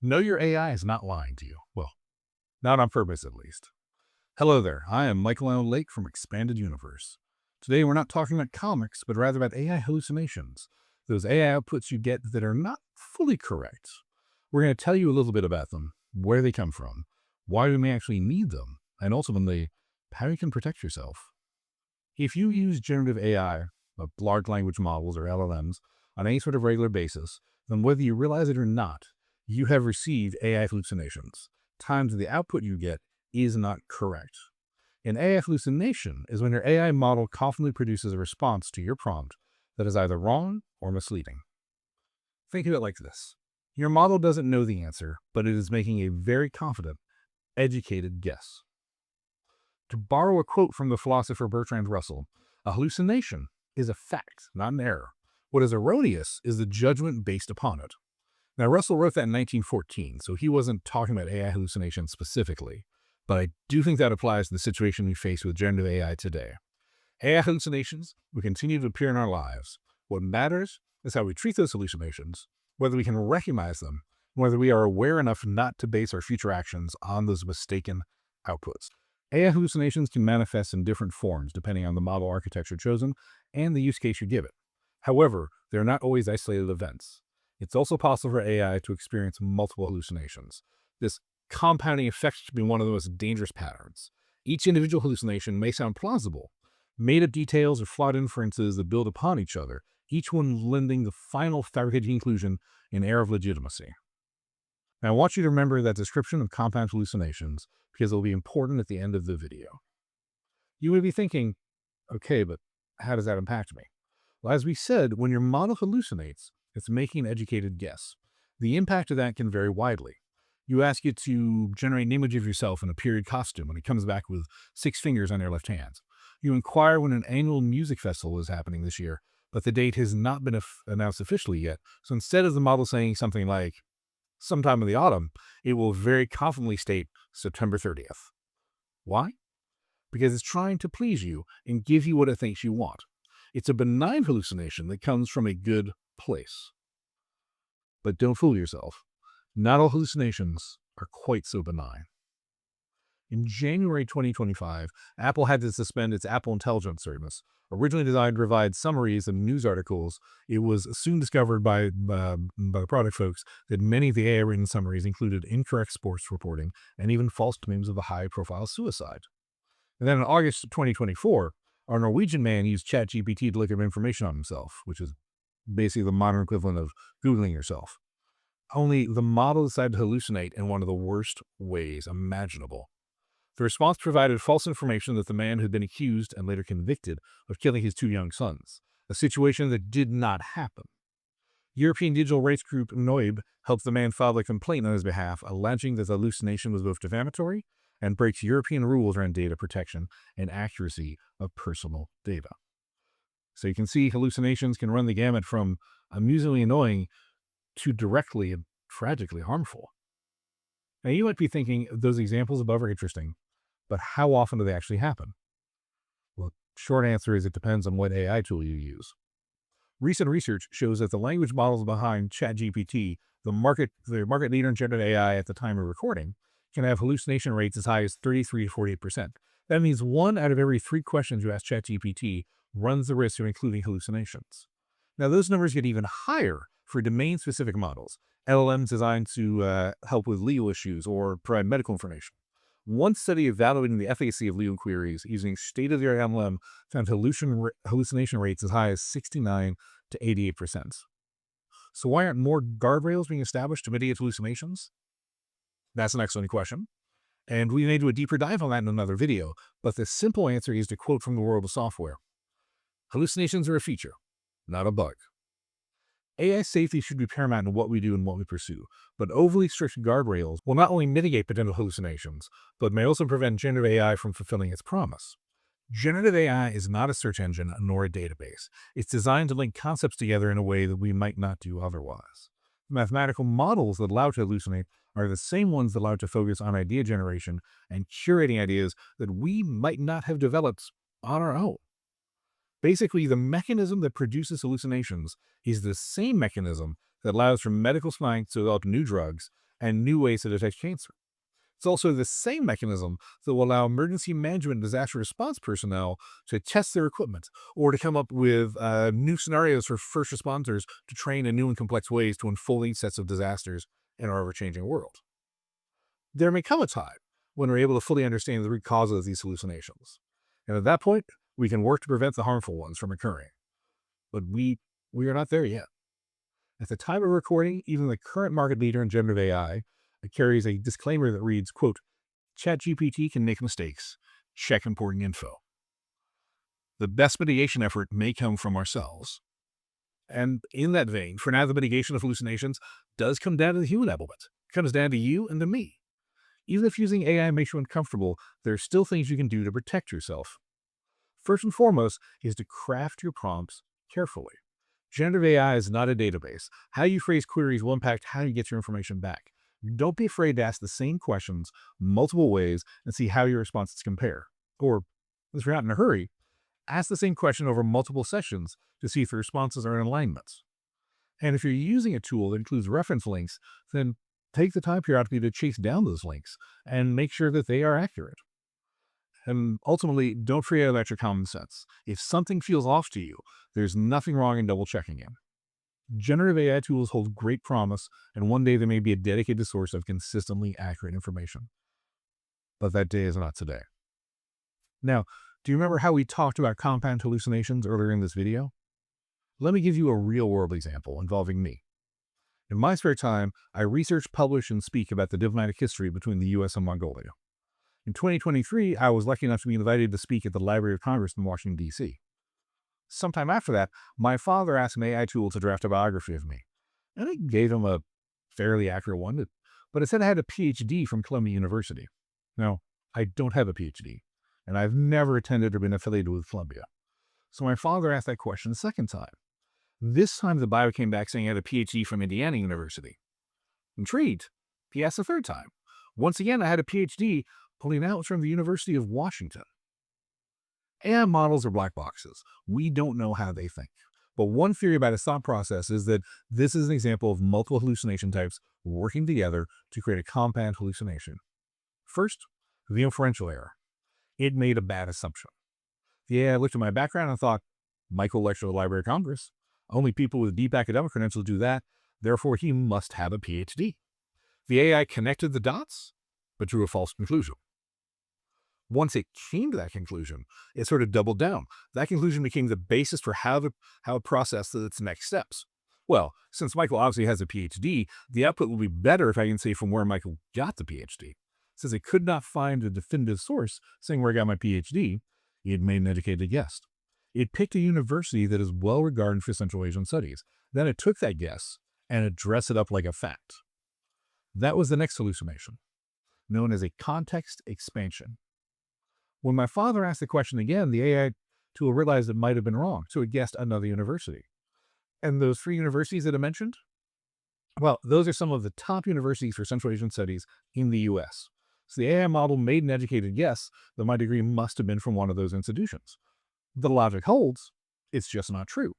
Know your AI is not lying to you. Well, not on purpose, at least. Hello there. I am Michael Allen Lake from Expanded Universe. Today, we're not talking about comics, but rather about AI hallucinations, those AI outputs you get that are not fully correct. We're going to tell you a little bit about them, where they come from, why we may actually need them, and ultimately, how you can protect yourself. If you use generative AI, large language models or LLMs, on any sort of regular basis, then whether you realize it or not, you have received AI hallucinations. Times the output you get is not correct. An AI hallucination is when your AI model confidently produces a response to your prompt that is either wrong or misleading. Think of it like this. Your model doesn't know the answer, but it is making a very confident, educated guess. To borrow a quote from the philosopher Bertrand Russell, a hallucination is a fact, not an error. What is erroneous is the judgment based upon it. Now, Russell wrote that in 1914, so he wasn't talking about AI hallucinations specifically, but I do think that applies to the situation we face with generative AI today. AI hallucinations will continue to appear in our lives. What matters is how we treat those hallucinations, whether we can recognize them, and whether we are aware enough not to base our future actions on those mistaken outputs. AI hallucinations can manifest in different forms depending on the model architecture chosen and the use case you give it. However, they're not always isolated events. It's also possible for AI to experience multiple hallucinations. This compounding effect should be one of the most dangerous patterns. Each individual hallucination may sound plausible, made up details or flawed inferences that build upon each other, each one lending the final fabricated conclusion an air of legitimacy. Now, I want you to remember that description of compound hallucinations because it will be important at the end of the video. You may be thinking, okay, but how does that impact me? Well, as we said, when your model hallucinates, it's making an educated guess. The impact of that can vary widely. You ask it to generate an image of yourself in a period costume and it comes back with 6 fingers on your left hand. You inquire when an annual music festival is happening this year, but the date has not been announced officially yet. So instead of the model saying something like, sometime in the autumn, it will very confidently state September 30th. Why? Because it's trying to please you and give you what it thinks you want. It's a benign hallucination that comes from a good place. But don't fool yourself. Not all hallucinations are quite so benign. In January 2025, Apple had to suspend its Apple Intelligence service. Originally designed to provide summaries of news articles, it was soon discovered by the product folks that many of the AI-written summaries included incorrect sports reporting and even false claims of a high-profile suicide. And then in August 2024, our Norwegian man used ChatGPT to look up information on himself, which is basically the modern equivalent of Googling yourself. Only the model decided to hallucinate in one of the worst ways imaginable. The response provided false information that the man had been accused and later convicted of killing his 2 young sons, a situation that did not happen. European digital rights group Noib helped the man file a complaint on his behalf, alleging that the hallucination was both defamatory and breaks European rules around data protection and accuracy of personal data. So you can see hallucinations can run the gamut from amusingly annoying to directly and tragically harmful. Now you might be thinking those examples above are interesting, but how often do they actually happen? Well, short answer is it depends on what AI tool you use. Recent research shows that the language models behind ChatGPT, the market leader in generative AI at the time of recording, can have hallucination rates as high as 33 to 48%. That means 1 out of every 3 questions you ask ChatGPT runs the risk of including hallucinations. Now, those numbers get even higher for domain-specific models, LLMs designed to help with legal issues or provide medical information. One study evaluating the efficacy of legal queries using state-of-the-art LLM found hallucination rates as high as 69 to 88%. So why aren't more guardrails being established to mitigate hallucinations? That's an excellent question. And we may do a deeper dive on that in another video, but the simple answer is to quote from the world of software. Hallucinations are a feature, not a bug. AI safety should be paramount in what we do and what we pursue, but overly strict guardrails will not only mitigate potential hallucinations, but may also prevent generative AI from fulfilling its promise. Generative AI is not a search engine nor a database. It's designed to link concepts together in a way that we might not do otherwise. Mathematical models that allow it to hallucinate are the same ones that allow it to focus on idea generation and curating ideas that we might not have developed on our own. Basically, the mechanism that produces hallucinations is the same mechanism that allows for medical science to develop new drugs and new ways to detect cancer. It's also the same mechanism that will allow emergency management and disaster response personnel to test their equipment or to come up with new scenarios for first responders to train in new and complex ways to unfold these sets of disasters in our ever-changing world. There may come a time when we're able to fully understand the root causes of these hallucinations. And at that point, we can work to prevent the harmful ones from occurring. But we are not there yet. At the time of recording, even the current market leader in generative AI carries a disclaimer that reads, quote, ChatGPT can make mistakes. Check important info. The best mitigation effort may come from ourselves. And in that vein, for now, the mitigation of hallucinations does come down to the human element. It comes down to you and to me. Even if using AI makes you uncomfortable, there are still things you can do to protect yourself. First and foremost is to craft your prompts carefully. Generative AI is not a database. How you phrase queries will impact how you get your information back. Don't be afraid to ask the same questions multiple ways and see how your responses compare. Or, if you're not in a hurry, ask the same question over multiple sessions to see if the responses are in alignment. And if you're using a tool that includes reference links, then take the time periodically to chase down those links and make sure that they are accurate. And ultimately, don't forget about your common sense. If something feels off to you, there's nothing wrong in double checking it. Generative AI tools hold great promise, and one day they may be a dedicated source of consistently accurate information. But that day is not today. Now, do you remember how we talked about compound hallucinations earlier in this video? Let me give you a real-world example involving me. In my spare time, I research, publish, and speak about the diplomatic history between the US and Mongolia. In 2023, I was lucky enough to be invited to speak at the Library of Congress in Washington, D.C. Sometime after that, my father asked an AI tool to draft a biography of me, and I gave him a fairly accurate one, but it said I had a PhD from Columbia University. Now, I don't have a PhD, and I've never attended or been affiliated with Columbia. So my father asked that question a second time. This time the bio came back saying I had a PhD from Indiana University. Intrigued, he asked a third time. Once again, I had a PhD, pulling out from the University of Washington. AI models are black boxes. We don't know how they think. But one theory about its thought process is that this is an example of multiple hallucination types working together to create a compound hallucination. First, the inferential error. It made a bad assumption. The AI looked at my background and thought, Michael lectured at the Library of Congress. Only people with deep academic credentials do that. Therefore, he must have a PhD. The AI connected the dots, but drew a false conclusion. Once it came to that conclusion, it sort of doubled down. That conclusion became the basis for how it processed its next steps. Well, since Michael obviously has a PhD, the output will be better if I can say from where Michael got the PhD. Since it could not find a definitive source saying where I got my PhD, it made an educated guess. It picked a university that is well regarded for Central Asian studies. Then it took that guess and it dressed it up like a fact. That was the next hallucination, known as a context expansion. When my father asked the question again, the AI tool realized it might have been wrong, so it guessed another university. And those three universities that I mentioned, well, those are some of the top universities for Central Asian studies in the US. So the AI model made an educated guess that my degree must have been from one of those institutions. The logic holds, it's just not true.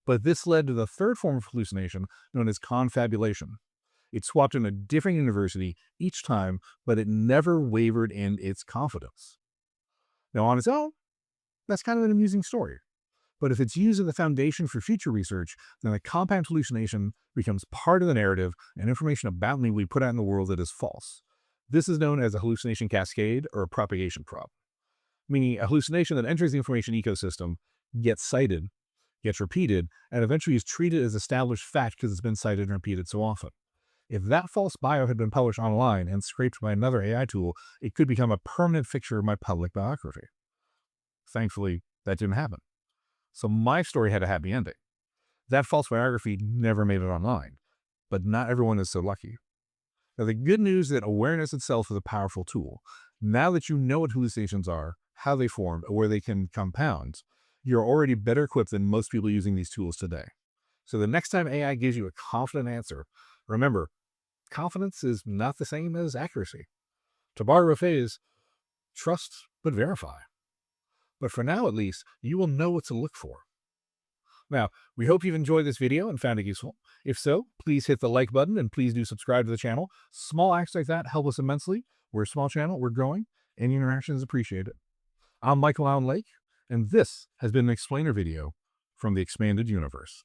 But this led to the third form of hallucination known as confabulation. It swapped in a different university each time, but it never wavered in its confidence. Now, on its own, that's kind of an amusing story. But if it's used as the foundation for future research, then the compound hallucination becomes part of the narrative and information about me we put out in the world that is false. This is known as a hallucination cascade or a propagation problem, meaning a hallucination that enters the information ecosystem, gets cited, gets repeated, and eventually is treated as established fact because it's been cited and repeated so often. If that false bio had been published online and scraped by another AI tool, it could become a permanent fixture of my public biography. Thankfully, that didn't happen. So my story had a happy ending. That false biography never made it online, but not everyone is so lucky. Now, the good news is that awareness itself is a powerful tool. Now that you know what hallucinations are, how they form, or where they can compound, you're already better equipped than most people using these tools today. So the next time AI gives you a confident answer, remember, confidence is not the same as accuracy. To borrow a phrase, trust but verify. But for now, at least, you will know what to look for. Now, we hope you've enjoyed this video and found it useful. If so, please hit the like button and please do subscribe to the channel. Small acts like that help us immensely. We're a small channel, we're growing, and your interaction is appreciated. I'm Michael Allen Lake, and this has been an explainer video from the Expanded Universe.